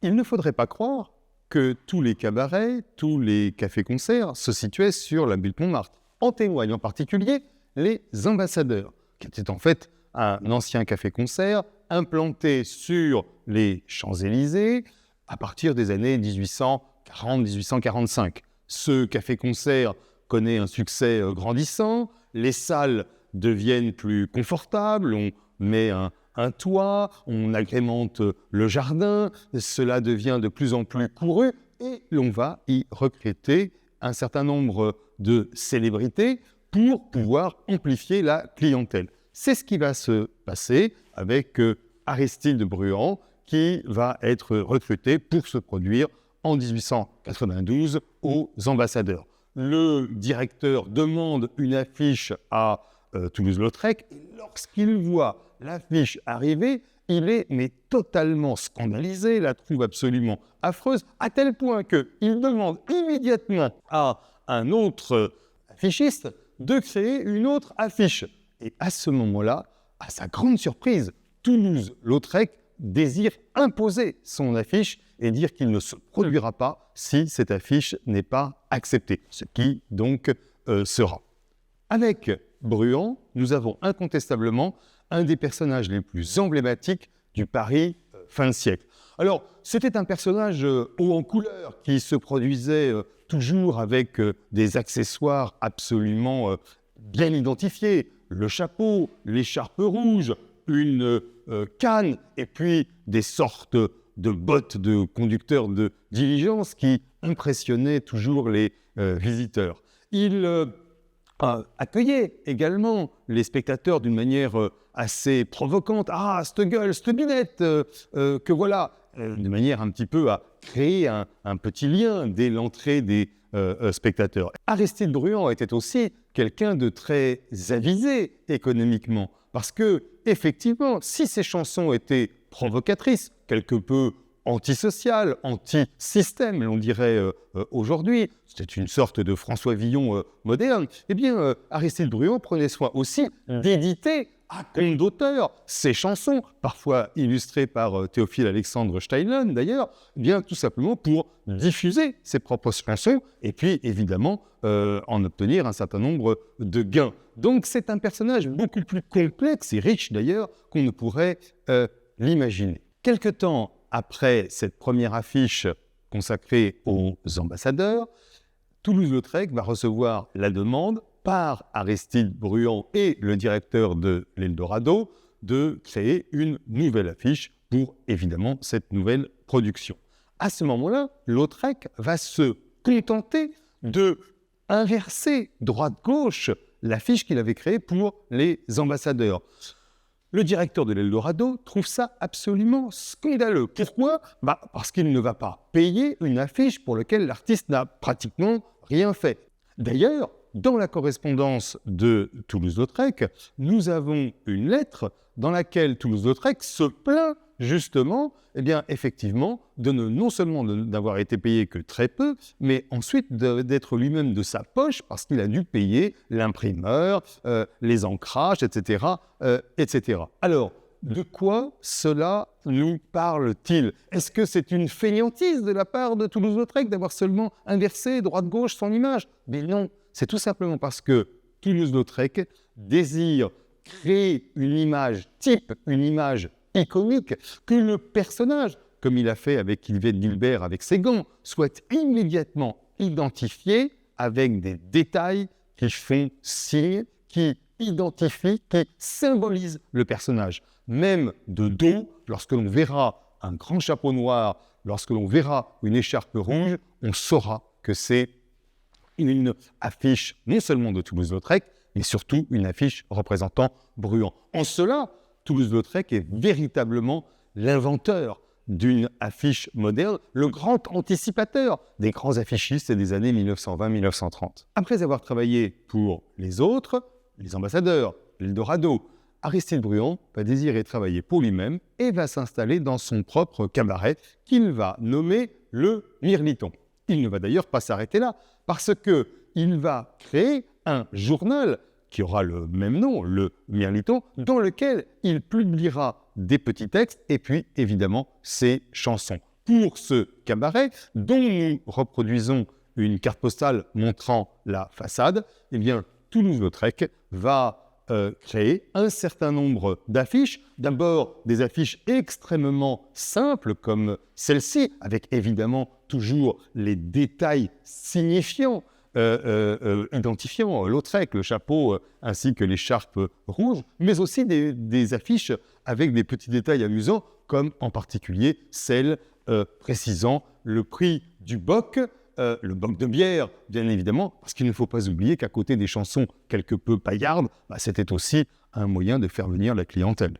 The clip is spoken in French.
Il ne faudrait pas croire que tous les cabarets, tous les cafés-concerts se situaient sur la butte Montmartre. En témoignent en particulier les ambassadeurs, qui étaient en fait un ancien café-concert implanté sur les Champs-Élysées à partir des années 1840-1845. Ce café-concert connaît un succès grandissant, les salles deviennent plus confortables, on met un toit, on agrémente le jardin, cela devient de plus en plus couru et l'on va y recruter un certain nombre de célébrités pour pouvoir amplifier la clientèle. C'est ce qui va se passer avec Aristide Bruand qui va être recruté pour se produire en 1892 aux ambassadeurs. Le directeur demande une affiche à Toulouse-Lautrec et lorsqu'il voit l'affiche arriver, il est totalement scandalisé, la trouve absolument affreuse, à tel point qu'il demande immédiatement à un autre affichiste de créer une autre affiche. Et à ce moment-là, à sa grande surprise, Toulouse-Lautrec désire imposer son affiche et dire qu'il ne se produira pas si cette affiche n'est pas acceptée, ce qui donc sera. Avec Bruand, nous avons incontestablement un des personnages les plus emblématiques du Paris fin de siècle. Alors, c'était un personnage haut en couleur qui se produisait toujours avec des accessoires absolument bien identifiés. Le chapeau, l'écharpe rouge, une canne et puis des sortes de bottes de conducteurs de diligence qui impressionnaient toujours les visiteurs. Il accueillait également les spectateurs d'une manière assez provocante. « Ah, cette gueule, cette binette que voilà !» de manière un petit peu à créer un petit lien dès l'entrée des spectateurs. Aristide Bruand était aussi quelqu'un de très avisé économiquement, parce que, effectivement, si ses chansons étaient provocatrices, quelque peu antisociales, anti-système, l'on dirait aujourd'hui, c'était une sorte de François Villon moderne, eh bien, Aristide Bruand prenait soin aussi d'éditer à compte d'auteur ses chansons, parfois illustrées par Théophile Alexandre Steinlen d'ailleurs, eh bien tout simplement pour diffuser ses propres chansons et puis évidemment en obtenir un certain nombre de gains. Donc c'est un personnage beaucoup plus complexe et riche d'ailleurs qu'on ne pourrait l'imaginer. Quelque temps après cette première affiche consacrée aux ambassadeurs, Toulouse-Lautrec va recevoir la demande par Aristide Bruand et le directeur de l'Eldorado de créer une nouvelle affiche pour, évidemment, cette nouvelle production. À ce moment-là, Lautrec va se contenter de inverser droite-gauche l'affiche qu'il avait créée pour les ambassadeurs. Le directeur de l'Eldorado trouve ça absolument scandaleux. Pourquoi ? Parce qu'il ne va pas payer une affiche pour laquelle l'artiste n'a pratiquement rien fait. D'ailleurs, dans la correspondance de Toulouse-Lautrec, nous avons une lettre dans laquelle Toulouse-Lautrec se plaint justement, effectivement, non seulement d'avoir été payé que très peu, mais ensuite d'être lui-même de sa poche parce qu'il a dû payer l'imprimeur, les ancrages, etc., etc. Alors, de quoi cela nous parle-t-il ? Est-ce que c'est une fainéantise de la part de Toulouse-Lautrec d'avoir seulement inversé droite-gauche son image ? Mais non, c'est tout simplement parce que Toulouse-Lautrec désire créer une image type, une image iconique, que le personnage, comme il a fait avec Yvette Guilbert avec ses gants, soit immédiatement identifié avec des détails qui font signe, qui identifient, qui symbolisent le personnage. Même de dos, lorsque l'on verra un grand chapeau noir, lorsque l'on verra une écharpe rouge, on saura que c'est une affiche non seulement de Toulouse-Lautrec, mais surtout une affiche représentant Bruand. En cela, Toulouse-Lautrec est véritablement l'inventeur d'une affiche moderne, le grand anticipateur des grands affichistes des années 1920-1930. Après avoir travaillé pour les autres, les ambassadeurs, l'Eldorado, Aristide Bruand va désirer travailler pour lui-même et va s'installer dans son propre cabaret qu'il va nommer le Mirliton. Il ne va d'ailleurs pas s'arrêter là, parce qu'il va créer un journal qui aura le même nom, le Mirliton, dans lequel il publiera des petits textes et puis évidemment ses chansons. pour ce cabaret, dont nous reproduisons une carte postale montrant la façade, eh bien, Toulouse-Lautrec va créer un certain nombre d'affiches. D'abord, des affiches extrêmement simples comme celle-ci, avec évidemment toujours les détails signifiants, identifiant Lautrec, le chapeau ainsi que l'écharpe rouge, mais aussi des affiches avec des petits détails amusants, comme en particulier celle précisant le prix du bock, le bock de bière, bien évidemment, parce qu'il ne faut pas oublier qu'à côté des chansons quelque peu paillardes, c'était aussi un moyen de faire venir la clientèle.